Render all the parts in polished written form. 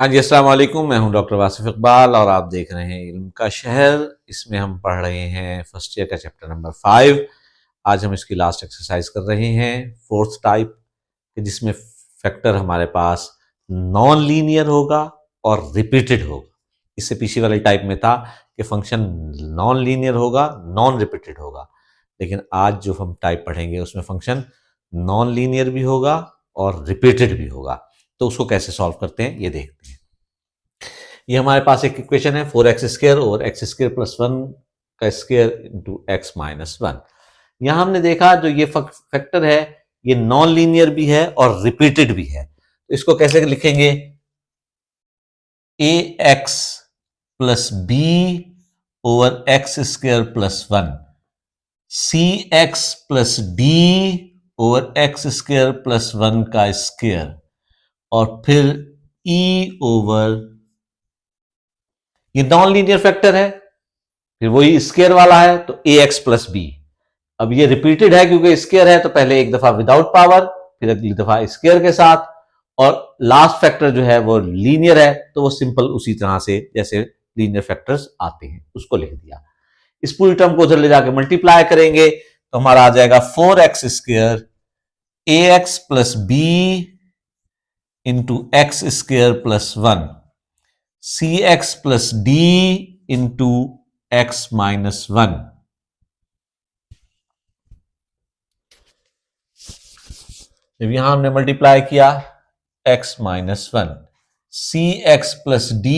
हाँ जी, अस्सलाम वालेकुम। मैं हूं डॉक्टर वासिफ इकबाल और आप देख रहे हैं इल्म का शहर। इसमें हम पढ़ रहे हैं फर्स्ट ईयर का चैप्टर नंबर 5। आज हम इसकी लास्ट एक्सरसाइज कर रहे हैं, फोर्थ टाइप, जिसमें फैक्टर हमारे पास नॉन लीनियर होगा और रिपीटेड होगा। इससे पीछे वाले टाइप में था कि फंक्शन नॉन लीनियर होगा, नॉन रिपीटेड होगा, लेकिन आज जो हम टाइप पढ़ेंगे उसमें फंक्शन नॉन लीनियर भी होगा और रिपीटेड भी होगा। तो उसको कैसे सॉल्व करते हैं ये देखते हैं। ये हमारे पास एक इक्वेशन है 4x² और x² + 1 का स्क्वायर इंटू x - 1। यहां हमने देखा जो ये फैक्टर है ये नॉन लीनियर भी है और रिपीटेड भी है। तो इसको कैसे लिखेंगे? ax + b over x² + 1 cx + d over x² + 1 का स्क्वायर और फिर e ओवर, ये नॉन लीनियर फैक्टर है, फिर वही स्केयर वाला है तो ax + b। अब ये रिपीटेड है क्योंकि स्केयर है, तो पहले एक दफा विदाउट पावर, फिर अगली दफा स्केयर के साथ, और लास्ट फैक्टर जो है वो लीनियर है तो वो सिंपल उसी तरह से जैसे लीनियर फैक्टर्स आते हैं उसको लिख दिया। इस पूरी टर्म को उधर ले जाके मल्टीप्लाई करेंगे तो हमारा आ जाएगा 4x² ax + b into x² + 1 cx + d into x - 1। जब यहां हमने मल्टीप्लाई किया x - 1 cx + d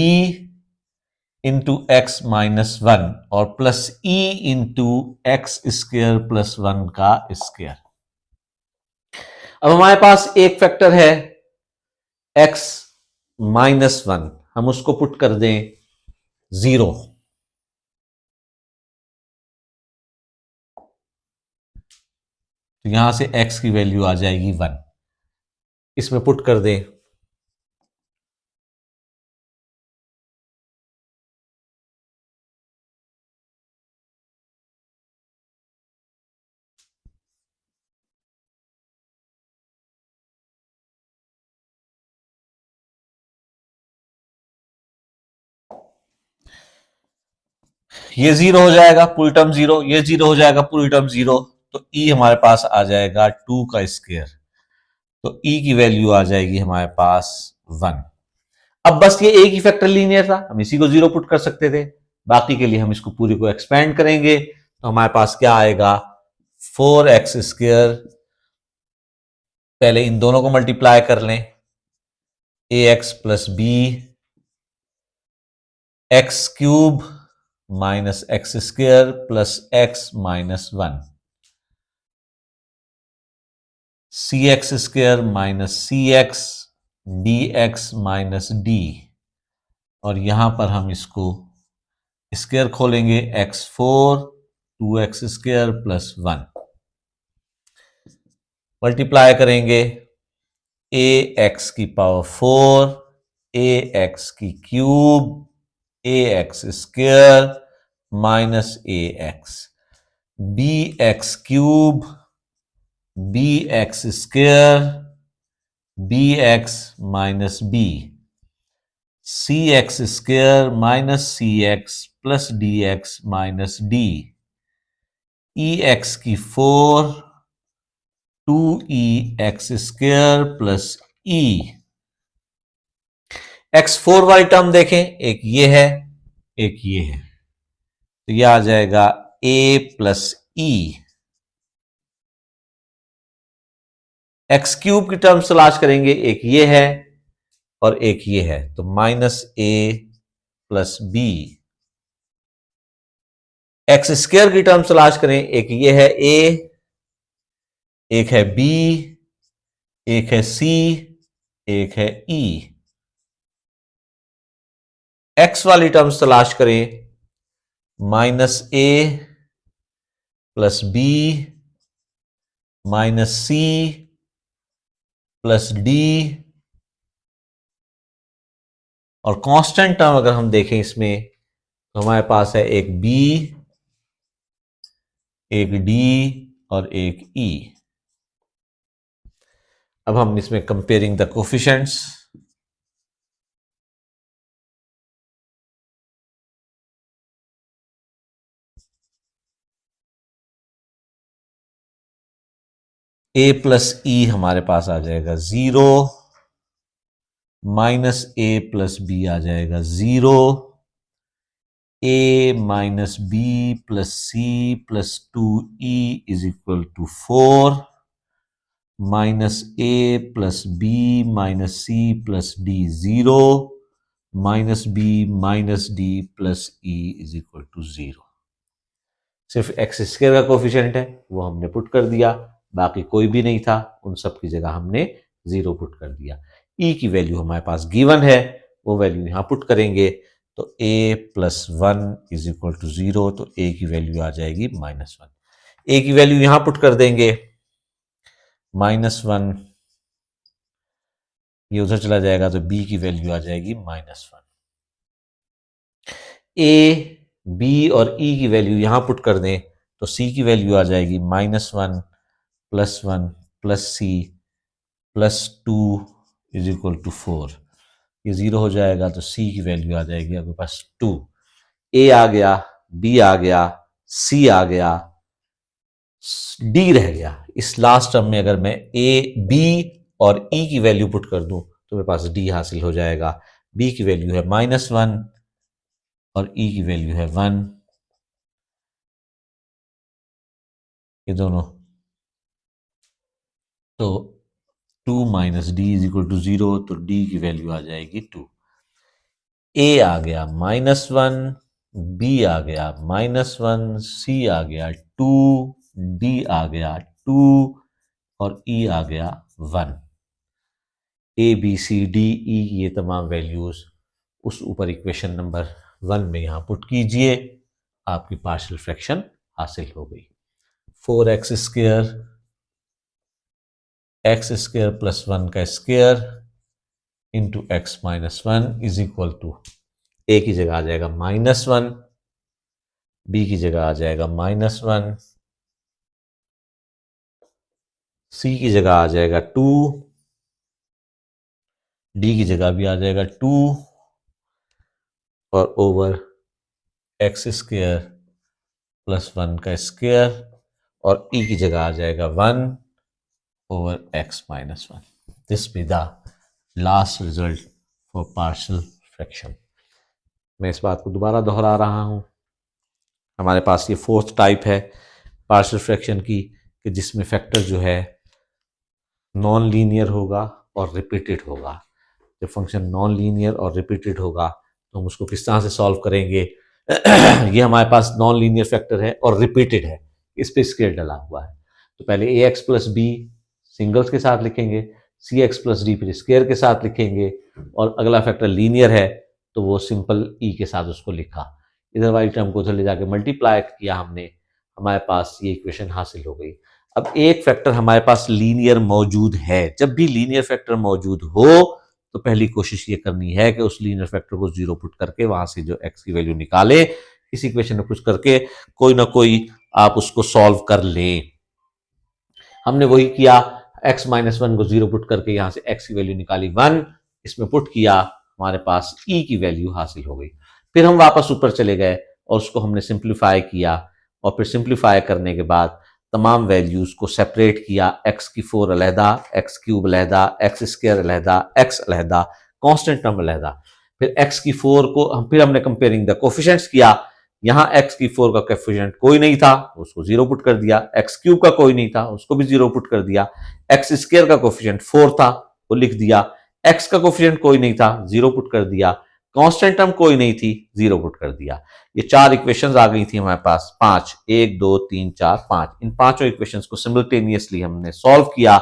into x - 1 और प्लस e इंटू x² + 1 का स्क्वायर। अब हमारे पास एक फैक्टर है x - 1, हम उसको पुट कर दें 0, तो यहां से x की वैल्यू आ जाएगी 1। इसमें पुट कर दें ये 0 हो जाएगा, पूरी टर्म 0, ये 0 हो जाएगा, पूरी टर्म 0, तो e हमारे पास आ जाएगा 2 का स्क्वायर, तो e की वैल्यू आ जाएगी हमारे पास 1। अब बस ये एक ही फैक्टर लीनियर था, हम इसी को 0 पुट कर सकते थे। बाकी के लिए हम इसको पूरी को एक्सपेंड करेंगे तो हमारे पास क्या आएगा 4x², पहले इन दोनों को मल्टीप्लाई कर लें, ax + b x³ - x² + x - 1 cx² - cx dx - d, और यहां पर हम इसको स्क्वायर खोलेंगे x4 2x² + 1 मल्टीप्लाई करेंगे ax⁴ ax³ ax² - ax bx³ bx² bx - b cx² - cx plus dx minus d ex⁴ 2ex² plus e। x4 वाली term देखें, एक ये है एक ये है, तो यह आ जाएगा a प्लस ई। x³ की टर्म तलाश करेंगे, एक ये है और एक ये है, तो -a प्लस बी। x² की टर्म तलाश करें, एक ये है a, एक है b, एक है c, एक है e। x वाली टर्म्स तलाश करें, -a plus b -c plus d, और कांस्टेंट टर्म अगर हम देखें इसमें तो हमारे पास है एक b, एक d और एक e। अब हम इसमें comparing the coefficients, a plus e हमारे पास आ जाएगा 0, माइनस ए प्लस बी आ जाएगा 0, a minus b plus c plus 2e is equal to 4, minus a plus b minus c plus d 0, minus b minus d plus e is equal to 0। सिर्फ x square का coefficient है वो हमने put कर दिया, बाकी कोई भी नहीं था, उन सब की जगह हमने 0 पुट कर दिया। ई की वैल्यू हमारे पास गिवन है, वो वैल्यू यहां पुट करेंगे तो a plus 1 is equal to 0, तो a की वैल्यू आ जाएगी -1। a की वैल्यू यहां पुट कर देंगे, -1 ये उधर चला जाएगा तो b की वैल्यू आ जाएगी -1। a, b और e की वैल्यू यहां पुट कर दें तो c की वैल्यू आ जाएगी -1 plus 1 plus c plus 2 is equal to 4। ये 0 हो जाएगा तो c की वैल्यू आ जाएगी आपके पास 2। a आ गया, b आ गया, c आ गया, d रह गया। इस लास्ट टर्म में अगर मैं a, b और e की वैल्यू पुट कर दूं तो मेरे पास d हासिल हो जाएगा। b की वैल्यू है -1 और e की वैल्यू है 1, ये दोनों, तो 2 minus D is equal to 0, तो d की वैल्यू आ जाएगी 2। a आ गया -1, b आ गया -1, c आ गया 2, d आ गया 2 और e आ गया 1। A B C D E ये तमाम वैल्यूज उस ऊपर इक्वेशन नंबर 1 में यहां पुट कीजिए, आपकी पार्शियल फ्रैक्शन हासिल हो गई। 4x square x square plus 1 का square into x minus 1 is equal to, a की जगह आ जाएगा -1, बी की जगह आ जाएगा -1, सी की जगह आ जाएगा 2, डी की जगह भी आ जाएगा 2 और ओवर एक्स स्क्वायर प्लस 1 का स्क्वायर और ई की जगह आ जाएगा 1 over x minus 1। This be the last result for partial fraction. मैं इस बात को दोबारा दोहरा रहा हूं, हमारे पास ये फोर्थ टाइप है पार्शियल फ्रैक्शन की कि जिसमें फैक्टर जो है नॉन लीनियर होगा और रिपीटेड होगा। जब फंक्शन नॉन लीनियर और रिपीटेड होगा तो हम उसको किस तरह से सॉल्व करेंगे ये हमारे पास नॉन लीनियर फैक्टर है और रिपीटेड है, इस पे स्केल डला हुआ है। तो पहले ए एक्स प्लस बी सिंगल्स के साथ लिखेंगे, सी एक्स प्लस डी फिर स्क्वायर के साथ लिखेंगे, और अगला फैक्टर लीनियर है तो वो सिंपल ई के साथ उसको लिखा, इधर वाली टर्म को उधर ले जाके मल्टीप्लाई किया हमने, हमारे पास ये इक्वेशन हासिल हो गई। अब एक फैक्टर हमारे पास लीनियर मौजूद है, जब भी लीनियर फैक्टर मौजूद हो तो पहली कोशिश ये करनी है कि उस लीनियर फैक्टर को 0 पुट करके वहां से जो एक्स की वैल्यू निकाले, इस इक्वेशन में पुट करके कोई ना कोई आप उसको सॉल्व कर ले। हमने वही किया, x माइनस 1 को 0 पुट करके यहां से x की वैल्यू निकाली 1, इसमें पुट किया, हमारे पास e की वैल्यू हासिल हो गई। फिर हम वापस ऊपर चले गए और उसको हमने सिंप्लीफाई किया, और फिर सिंप्लीफाई करने के बाद तमाम वैल्यूज को सेपरेट किया, x की 4 अलहदा, x क्यूब अलहदा, x स्क्वायर अलहदा, x अलहदा, कांस्टेंट टर्म अलहदा। फिर x की 4 को फिर हमने कंपेयरिंग द कोफिशिएंट्स किया, यहां x की 4 का कोफिशिएंट कोई नहीं था, उसको 0 पुट कर दिया, x क्यूब का कोई नहीं था, उसको भी 0 पुट कर दिया, x स्क्वायर का कोफिशिएंट 4 था, वो लिख दिया, x का कोफिशिएंट कोई नहीं था, 0 पुट कर दिया, कांस्टेंट टर्म कोई नहीं थी, 0 पुट कर दिया। ये 4 इक्वेशंस आ गई थी हमारे पास, 5, 1 2 3 4 5। इन पांचों इक्वेशंस को सिमिल्टेनियसली हमने सॉल्व किया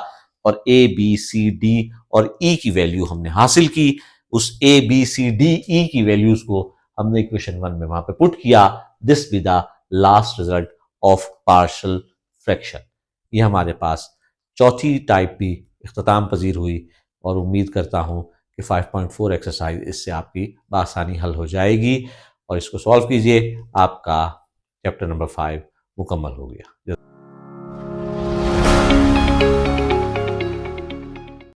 और a b c d और e की वैल्यू हमने हासिल की। उस a b c d e की वैल्यूज को हमने इक्वेशन 1 में वहां पे पुट किया। This be the last result of partial fraction. ये हमारे पास चौथी टाइप भी इख्तिताम पजीर हुई और उम्मीद करता हूं कि 5.4 एक्सरसाइज इससे आपकी बआसानी हल हो जाएगी, और इसको सॉल्व कीजिए, आपका चैप्टर नंबर 5 मुकम्मल हो गया।